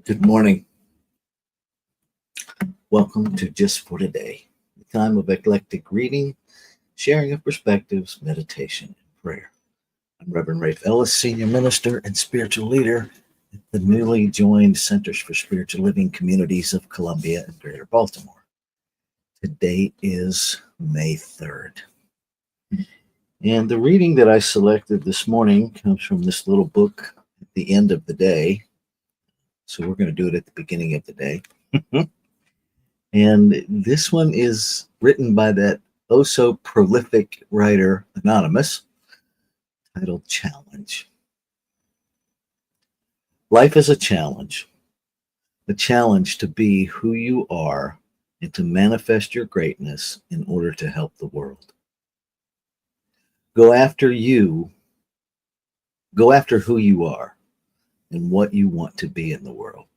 Good morning. Welcome to Just for Today, a time of eclectic reading, sharing of perspectives, meditation, and prayer. I'm Reverend Rafe Ellis, Senior Minister and Spiritual Leader at the newly joined Centers for Spiritual Living Communities of Columbia and Greater Baltimore. Today is May 3rd. And the reading that I selected this morning comes from this little book at the end of the day. So we're going to do it at the beginning of the day. And this one is written by that oh so prolific writer, Anonymous, titled Challenge. Life is a challenge to be who you are and to manifest your greatness in order to help the world. Go after who you are and what you want to be in the world.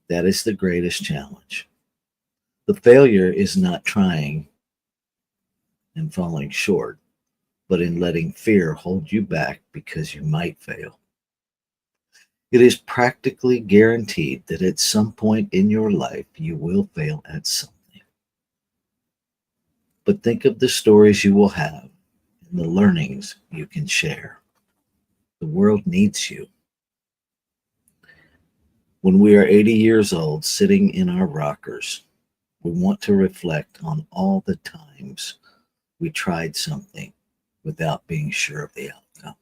That is the greatest challenge. The failure is not trying and falling short, but in letting fear hold you back because you might fail. It is practically guaranteed that at some point in your life you will fail at something. But think of the stories you will have and the learnings you can share. The world needs you. When we are 80 years old, sitting in our rockers, we want to reflect on all the times we tried something without being sure of the outcome.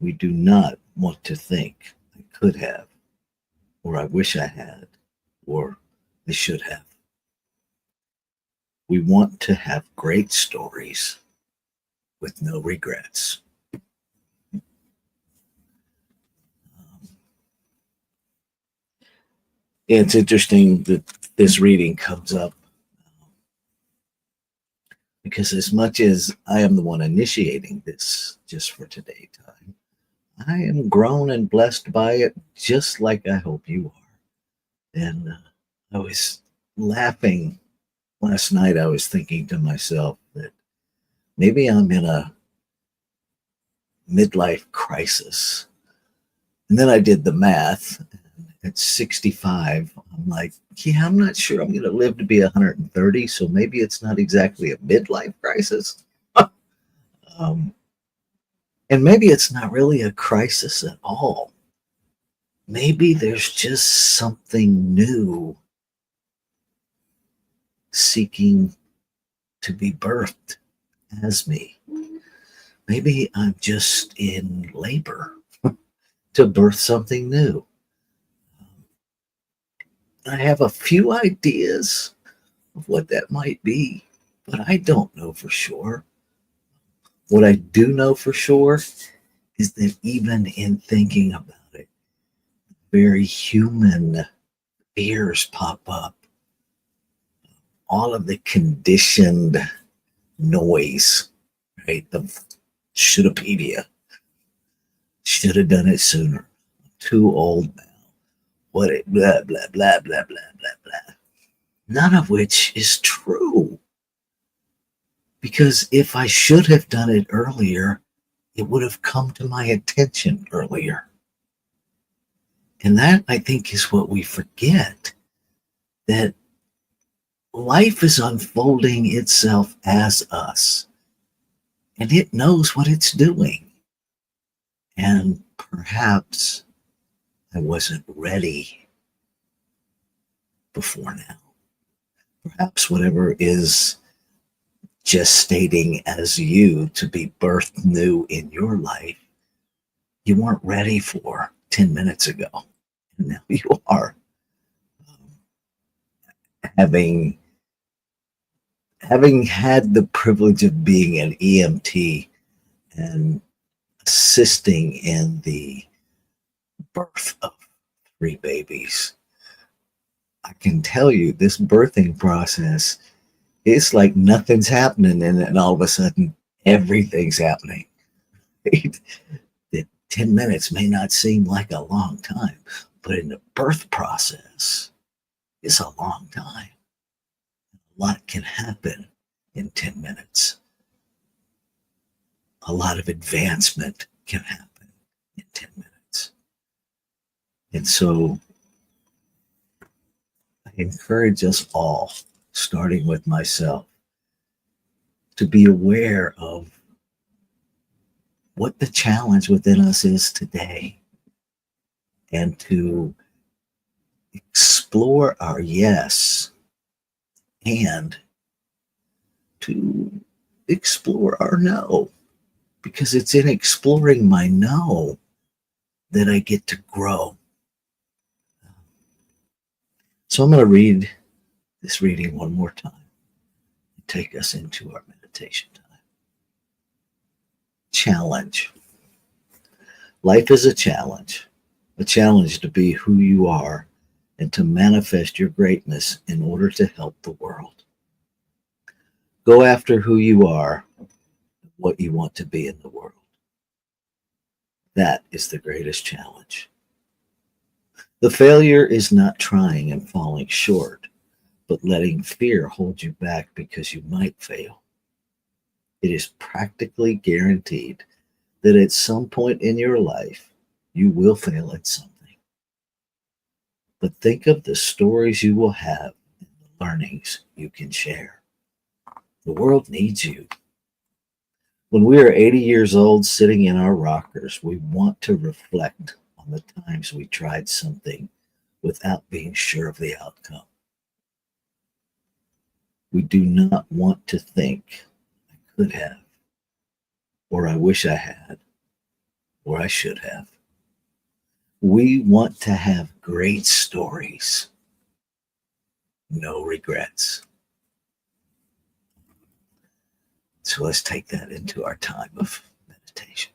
We do not want to think I could have, or I wish I had, or I should have. We want to have great stories with no regrets. It's interesting that this reading comes up because, as much as I am the one initiating this just for today time, I am grown and blessed by it just like I hope you are. And I was laughing last night. I was thinking to myself that maybe I'm in a midlife crisis. And then I did the math. At 65, I'm like, yeah, I'm not sure I'm going to live to be 130. So maybe it's not exactly a midlife crisis. um, and maybe it's not really a crisis at all. Maybe there's just something new seeking to be birthed as me. Maybe I'm just in labor to birth something new. I have a few ideas of what that might be, but I don't know for sure. What I do know for sure is that even in thinking about it, very human fears pop up. All of the conditioned noise, right? The shouldapedia. Should have done it sooner. I'm too old now. What it blah blah blah blah blah blah blah. None of which is true. Because if I should have done it earlier, it would have come to my attention earlier. And that, I think, is what we forget, that life is unfolding itself as us, and it knows what it's doing. And perhaps I wasn't ready before now. Perhaps whatever is gestating as you to be birthed new in your life, you weren't ready for 10 minutes ago. And now you are. Having had the privilege of being an EMT and assisting in the birth of 3 babies, I can tell you this birthing process, it's like nothing's happening, and then all of a sudden everything's happening. Right? That 10 minutes may not seem like a long time, but in the birth process, it's a long time. A lot can happen in 10 minutes. A lot of advancement can happen in 10 minutes. And so I encourage us all, starting with myself, to be aware of what the challenge within us is today and to explore our yes and to explore our no, because it's in exploring my no that I get to grow. So I'm going to read this reading one more time and take us into our meditation time. Challenge. Life is a challenge to be who you are and to manifest your greatness in order to help the world. Go after who you are, what you want to be in the world. That is the greatest challenge. The failure is not trying and falling short, but letting fear hold you back because you might fail. It is practically guaranteed that at some point in your life, you will fail at something. But think of the stories you will have and the learnings you can share. The world needs you. When we are 80 years old, sitting in our rockers, we want to reflect on the times we tried something without being sure of the outcome. We do not want to think, I could have, or I wish I had, or I should have. We want to have great stories, no regrets. So let's take that into our time of meditation.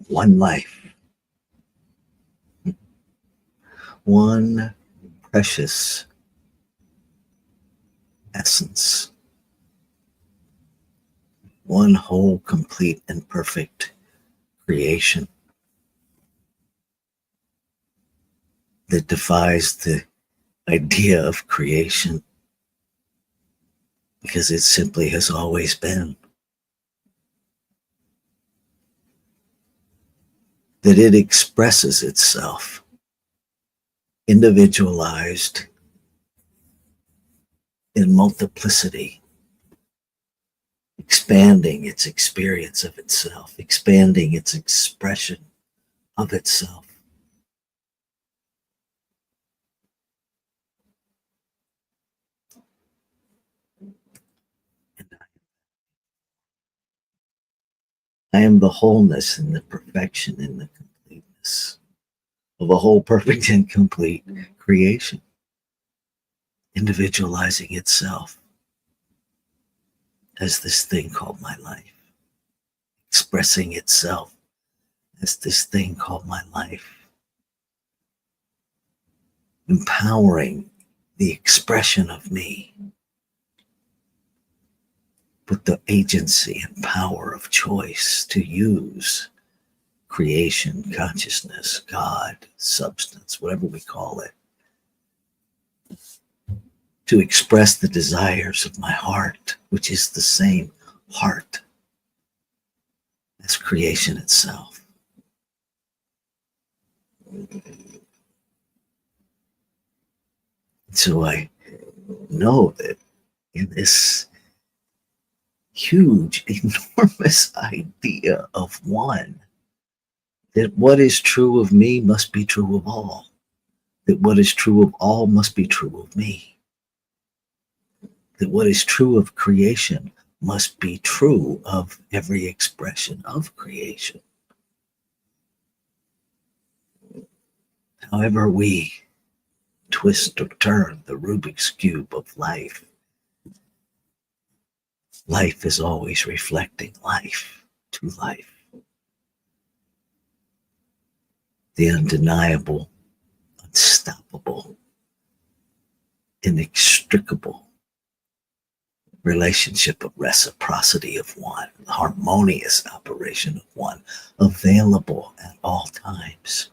One life, one precious essence, one whole, complete, and perfect creation that defies the idea of creation because it simply has always been. That it expresses itself individualized in multiplicity, expanding its experience of itself, expanding its expression of itself. And I am the wholeness and the perfection and the completeness of a whole, perfect, and complete creation, individualizing itself as this thing called my life, expressing itself as this thing called my life, empowering the expression of me with the agency and power of choice to use creation, consciousness, God, substance, whatever we call it, to express the desires of my heart, which is the same heart as creation itself. So I know that in this huge, enormous idea of one, that what is true of me must be true of all, that what is true of all must be true of me, that what is true of creation must be true of every expression of creation. However we twist or turn the Rubik's Cube of life, life is always reflecting life to life. The undeniable, unstoppable, inextricable relationship of reciprocity of one, the harmonious operation of one, available at all times.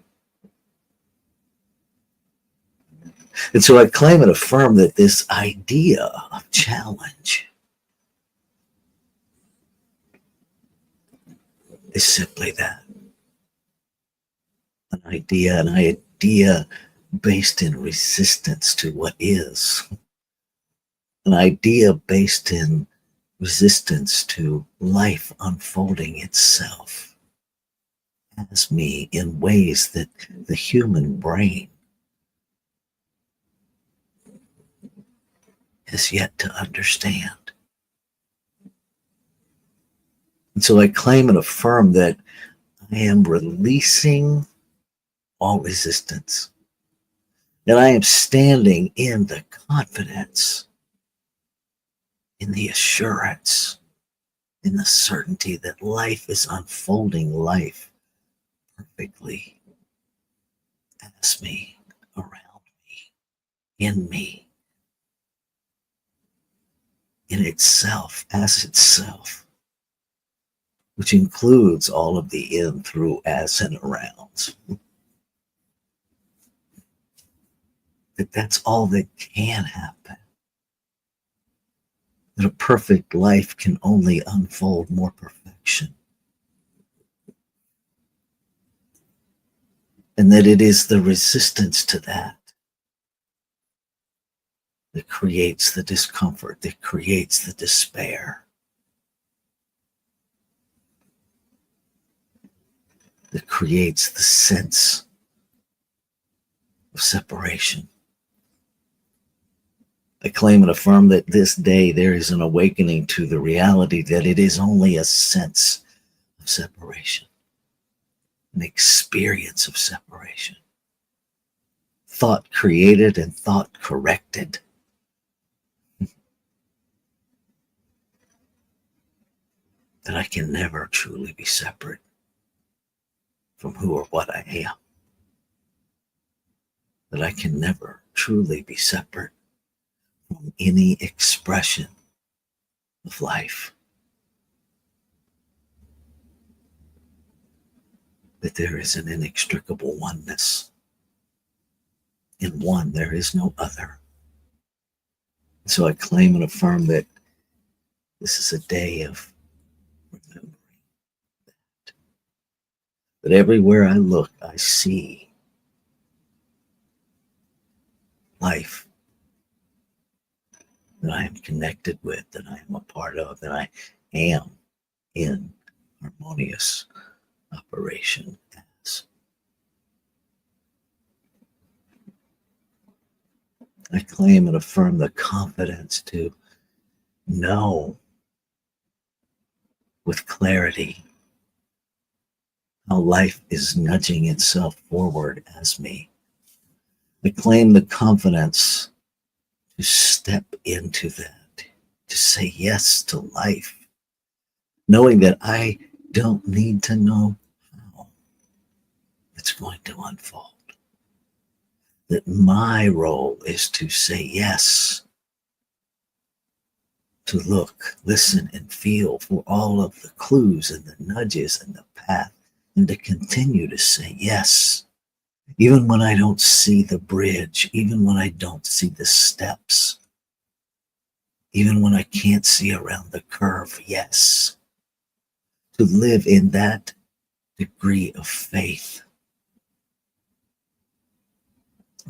And so I claim and affirm that this idea of challenge is simply that, an idea based in resistance to what is, an idea based in resistance to life unfolding itself as me in ways that the human brain has yet to understand. And so I claim and affirm that I am releasing all resistance, that I am standing in the confidence, in the assurance, in the certainty that life is unfolding life perfectly as me, around me, in me, in itself, as itself, which includes all of the in, through, as, and arounds. That's all that can happen. That a perfect life can only unfold more perfection. And that it is the resistance to that that creates the discomfort, that creates the despair, that creates the sense of separation. I claim and affirm that this day there is an awakening to the reality that it is only a sense of separation, an experience of separation. Thought created and thought corrected. that I can never truly be separate from who or what I am, that I can never truly be separate from any expression of life, that there is an inextricable oneness. In one, there is no other. So I claim and affirm that this is a day of remembering that everywhere I look, I see life that I am connected with, that I am a part of, that I am in harmonious operation as. I claim and affirm the confidence to know with clarity how life is nudging itself forward as me. I claim the confidence to step into that, to say yes to life, knowing that I don't need to know how it's going to unfold. That my role is to say yes, to look, listen, and feel for all of the clues and the nudges and the path, and to continue to say yes, even when I don't see the bridge, even when I don't see the steps, even when I can't see around the curve. Yes, to live in that degree of faith,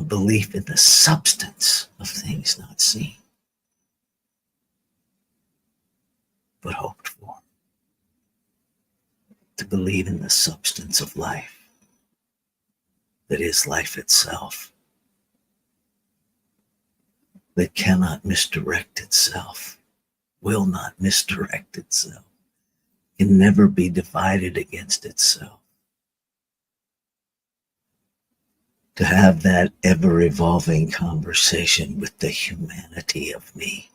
a belief in the substance of things not seen but hoped for, to believe in the substance of life that is life itself, that cannot misdirect itself, will not misdirect itself, can never be divided against itself. To have that ever evolving conversation with the humanity of me,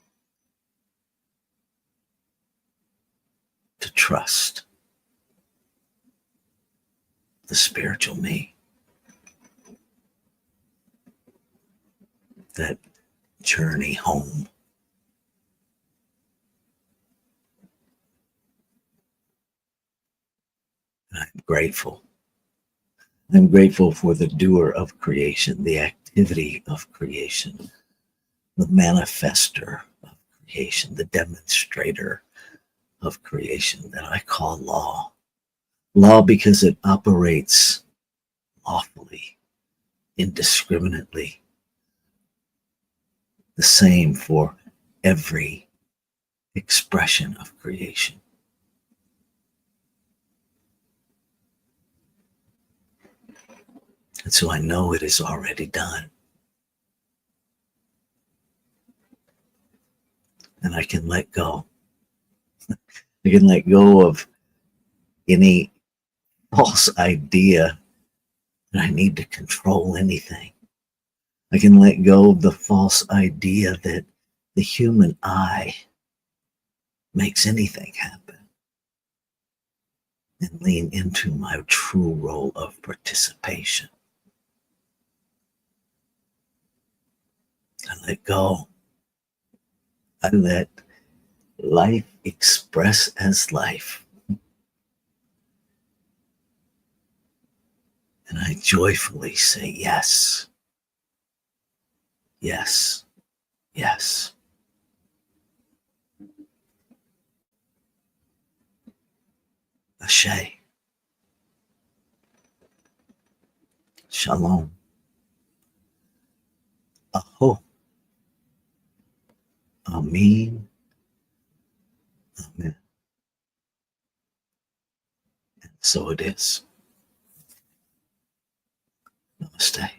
to trust the spiritual me, that journey home. And I'm grateful. I'm grateful for the doer of creation, the activity of creation, the manifester of creation, the demonstrator of creation that I call law. Law because it operates lawfully, indiscriminately, the same for every expression of creation. And so I know it is already done. And I can let go. I can let go of any false idea that I need to control anything. I can let go of the false idea that the human eye makes anything happen, and lean into my true role of participation. I let go. I let life express as life. And I joyfully say yes, yes, yes. Ashe. Shalom. Aho. Amin. Amen. And so it is. Namaste.